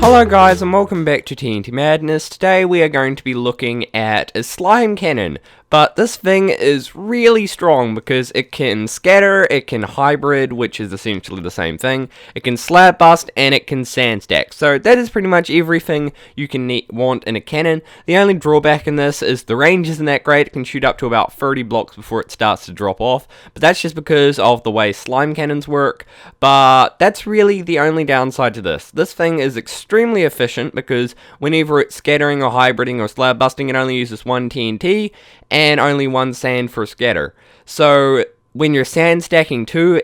Hello guys and welcome back to TNT Madness. Today we are going to be looking at a slime cannon, but this thing is really strong because it can scatter, it can hybrid, which is essentially the same thing, it can slab bust, and it can sand stack. So that is pretty much everything you can want in a cannon. The only drawback in this is the range isn't that great. It can shoot up to about 30 blocks before it starts to drop off, but that's just because of the way slime cannons work. But that's really the only downside to this. This thing is extremely efficient because whenever it's scattering or hybriding or slab busting, it only uses one TNT and only one sand for scatter. So when you're sand stacking too,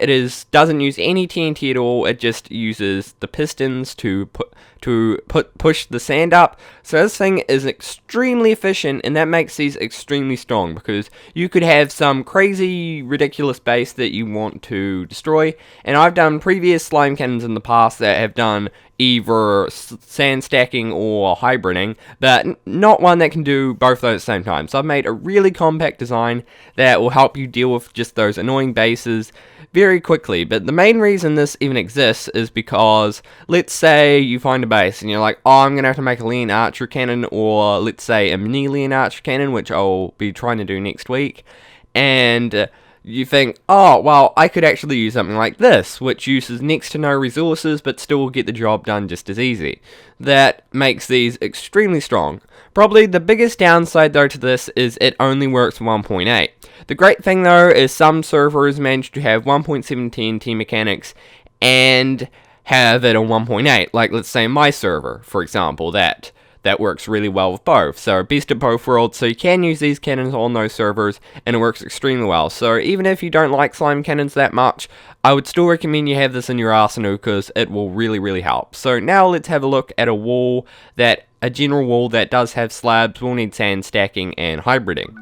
doesn't use any TNT at all. It just uses the pistons to push the sand up. So this thing is extremely efficient, and that makes these extremely strong because you could have some crazy ridiculous base that you want to destroy, and I've done previous slime cannons in the past that have done either sand stacking or hybriding, but not one that can do both those at the same time. So I've made a really compact design that will help you deal with just those annoying bases very quickly. But the main reason this even exists is because, let's say you find a base and you're like, oh, I'm gonna have to make a lean archer cannon, or let's say a mini lean archer cannon, which I'll be trying to do next week, and you think, oh, well, I could actually use something like this, which uses next to no resources, but still will get the job done just as easy. That makes these extremely strong. Probably the biggest downside, though, to this is it only works 1.8. The great thing, though, is some servers manage to have 1.7 TNT mechanics and have it on 1.8. Like, let's say my server, for example, that works really well with both. So best of both worlds, so you can use these cannons on those servers, and it works extremely well. So even if you don't like slime cannons that much, I would still recommend you have this in your arsenal because it will really help. So now let's have a look at a general wall that does have slabs, will need sand stacking and hybriding.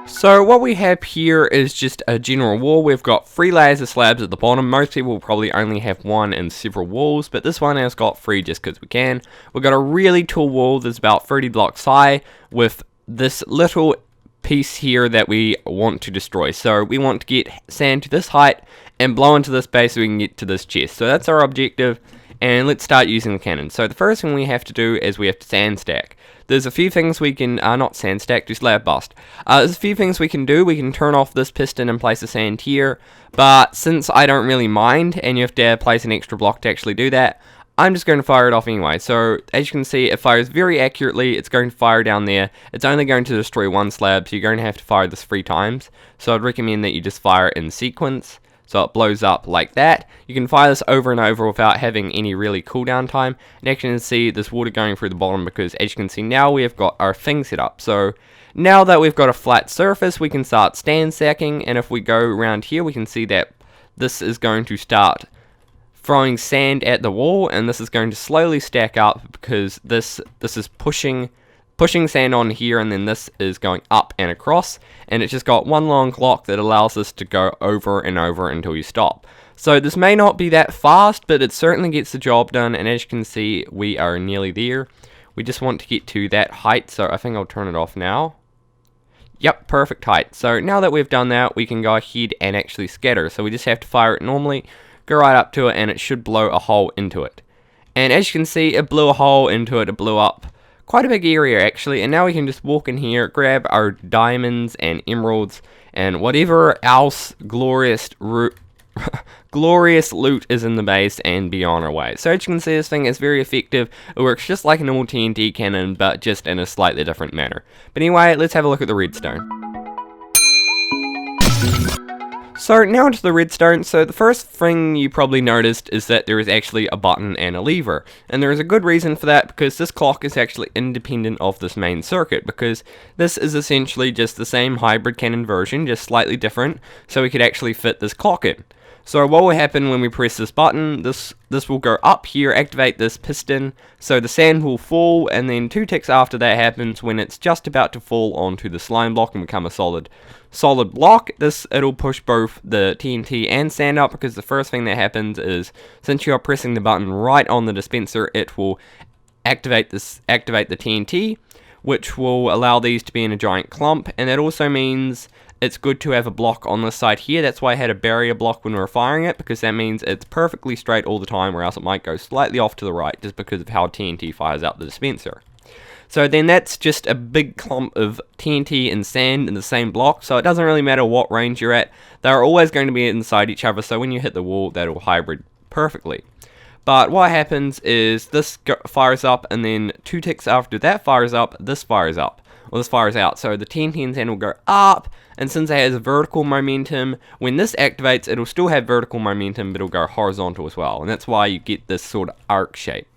So what we have here is just a general wall. We've got 3 layers of slabs at the bottom. Most people will probably only have one in several walls, but this one has got 3 just because we can. We've got a really tall wall that's about 30 blocks high with this little piece here that we want to destroy. So we want to get sand to this height and blow into this base so we can get to this chest. So that's our objective, and let's start using the cannon. So the first thing we have to do is we have to sand stack. There's a few things we can, not sand stack, just slab bust. There's a few things we can do. We can turn off this piston and place a sand here, but since I don't really mind, and you have to place an extra block to actually do that, I'm just going to fire it off anyway. So as you can see, it fires very accurately. It's going to fire down there. It's only going to destroy one slab, so you're going to have to fire this 3 times. So I'd recommend that you just fire it in sequence, so it blows up like that. You can fire this over and over without having any really cooldown time. And as you can see, there's water going through the bottom because, as you can see, now we have got our thing set up. So now that we've got a flat surface, we can start sand stacking. And if we go around here, we can see that this is going to start throwing sand at the wall, and this is going to slowly stack up because this is pushing sand on here, and then this is going up and across, and it's just got one long clock that allows this to go over and over until you stop. So this may not be that fast, but it certainly gets the job done, and as you can see, we are nearly there. We just want to get to that height, so I think I'll turn it off now. Yep, perfect height. So now that we've done that, we can go ahead and actually scatter. So we just have to fire it normally, go right up to it, and it should blow a hole into it. And as you can see, it blew a hole into it, it blew up quite a big area actually, and now we can just walk in here, grab our diamonds and emeralds and whatever else glorious loot is in the base, and be on our way. So as you can see, this thing is very effective. It works just like a normal TNT cannon, but just in a slightly different manner. But anyway, let's have a look at the redstone. So now onto the redstone. So the first thing you probably noticed is that there is actually a button and a lever, and there is a good reason for that, because this clock is actually independent of this main circuit, because this is essentially just the same hybrid cannon version, just slightly different, so we could actually fit this clock in. So what will happen when we press this button, this will go up here, activate this piston, so the sand will fall, and then 2 ticks after that happens when it's just about to fall onto the slime block and become a solid block. It'll push both the TNT and sand up, because the first thing that happens is, since you are pressing the button right on the dispenser, it will activate the TNT, which will allow these to be in a giant clump, and that also means it's good to have a block on this side here. That's why I had a barrier block when we were firing it, because that means it's perfectly straight all the time, or else it might go slightly off to the right just because of how TNT fires out the dispenser. So then that's just a big clump of TNT and sand in the same block, so it doesn't really matter what range you're at. They're always going to be inside each other, so when you hit the wall, that'll hybrid perfectly. But what happens is this fires up, and then 2 ticks after that fires up, this fires up. Well, this fires out, so the TNT and sand will go up, and since it has vertical momentum, when this activates, it'll still have vertical momentum, but it'll go horizontal as well, and that's why you get this sort of arc shape.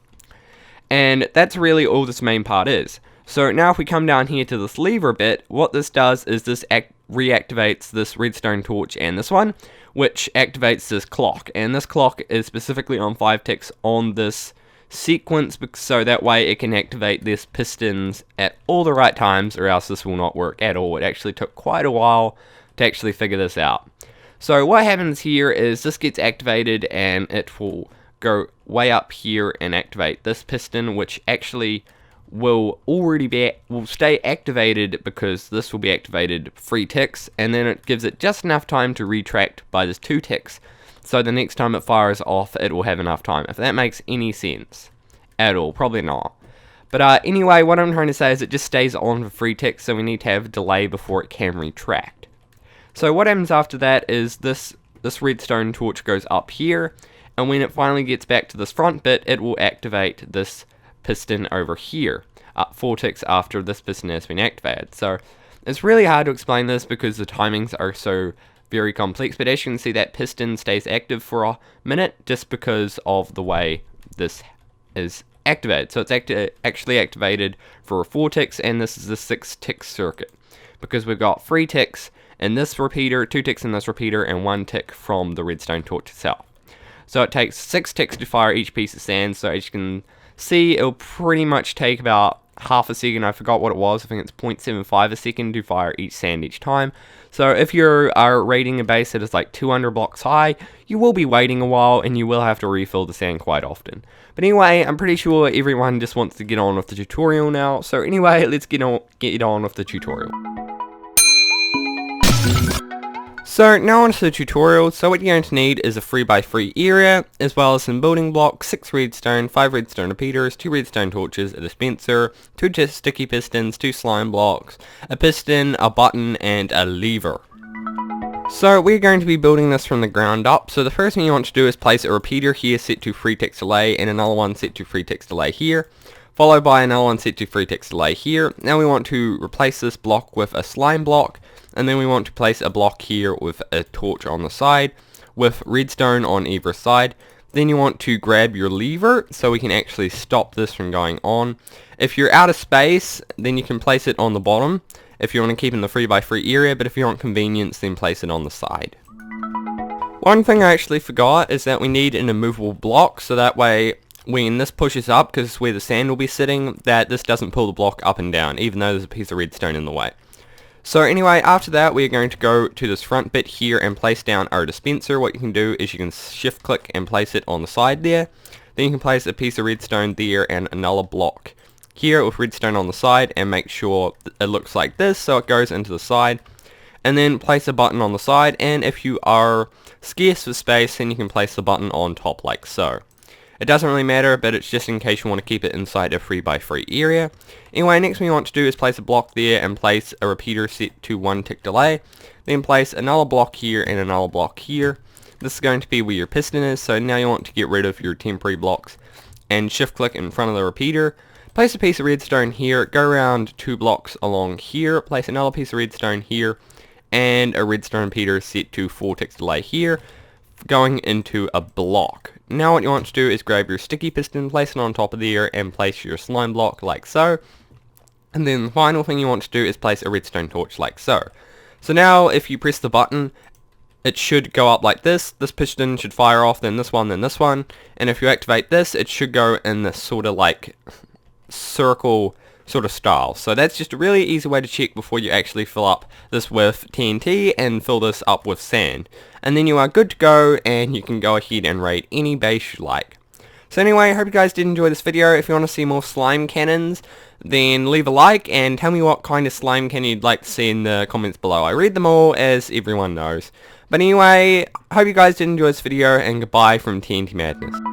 And that's really all this main part is. So now if we come down here to this lever bit, what this does is this reactivates this redstone torch and this one, which activates this clock. And this clock is specifically on 5 ticks on this sequence, so that way it can activate this pistons at all the right times, or else this will not work at all. It actually took quite a while to actually figure this out. So what happens here is this gets activated, and it will go way up here and activate this piston, which actually will stay activated, because this will be activated 3 ticks, and then it gives it just enough time to retract by just 2 ticks. So the next time it fires off, it will have enough time. If that makes any sense at all, probably not. But anyway, what I'm trying to say is it just stays on for 3 ticks, so we need to have a delay before it can retract. So what happens after that is this redstone torch goes up here, and when it finally gets back to this front bit, it will activate this piston over here, 4 ticks after this piston has been activated. So it's really hard to explain this because the timings are so very complex, but as you can see, that piston stays active for a minute just because of the way this is activated. So it's actually activated for 4 ticks, and this is the 6 tick circuit, because we've got 3 ticks in this repeater, 2 ticks in this repeater, and 1 tick from the redstone torch itself. So it takes 6 ticks to fire each piece of sand, so as you can see, it'll pretty much take about half a second. I forgot what it was. I think it's 0.75 a second to fire each sand each time. So if you are raiding a base that is like 200 blocks high, you will be waiting a while, and you will have to refill the sand quite often. But anyway, I'm pretty sure everyone just wants to get on with the tutorial now. So anyway, let's get on with the tutorial. So now onto the tutorial. So what you're going to need is a 3x3 area, as well as some building blocks, 6 redstone, 5 redstone repeaters, 2 redstone torches, a dispenser, 2 sticky pistons, 2 slime blocks, a piston, a button, and a lever. So we're going to be building this from the ground up. So the first thing you want to do is place a repeater here set to 3 ticks delay, and another one set to 3 ticks delay here, followed by another one set to 3 ticks delay here. Now we want to replace this block with a slime block, and then we want to place a block here with a torch on the side with redstone on either side. Then you want to grab your lever so we can actually stop this from going on. If you're out of space, then you can place it on the bottom if you want to keep in the 3x3 area, but if you want convenience, then place it on the side. One thing I actually forgot is that we need an immovable block, so that way when this pushes up, because it's where the sand will be sitting, that this doesn't pull the block up and down, even though there's a piece of redstone in the way. So anyway, after that, we're going to go to this front bit here and place down our dispenser. What you can do is you can shift click and place it on the side there. Then you can place a piece of redstone there and another block here with redstone on the side, and make sure it looks like this so it goes into the side. And then place a button on the side, and if you are scarce for space, then you can place the button on top like so. It doesn't really matter, but it's just in case you want to keep it inside a 3x3 area. Anyway, next thing you want to do is place a block there and place a repeater set to 1 tick delay. Then place another block here and another block here. This is going to be where your piston is, so now you want to get rid of your temporary blocks and shift click in front of the repeater. Place a piece of redstone here, go around 2 blocks along here, place another piece of redstone here, and a redstone repeater set to 4 ticks delay here, going into a block. Now what you want to do is grab your sticky piston, place it on top of there, and place your slime block like so. And then the final thing you want to do is place a redstone torch like so. So now if you press the button, it should go up like this. This piston should fire off, then this one, and if you activate this, it should go in this sort of like circle sort of style. So that's just a really easy way to check before you actually fill up this with TNT and fill this up with sand. And then you are good to go, and you can go ahead and raid any base you like. So anyway, I hope you guys did enjoy this video. If you want to see more slime cannons, then leave a like and tell me what kind of slime cannon you'd like to see in the comments below. I read them all, as everyone knows. But anyway, I hope you guys did enjoy this video, and goodbye from TNT Madness.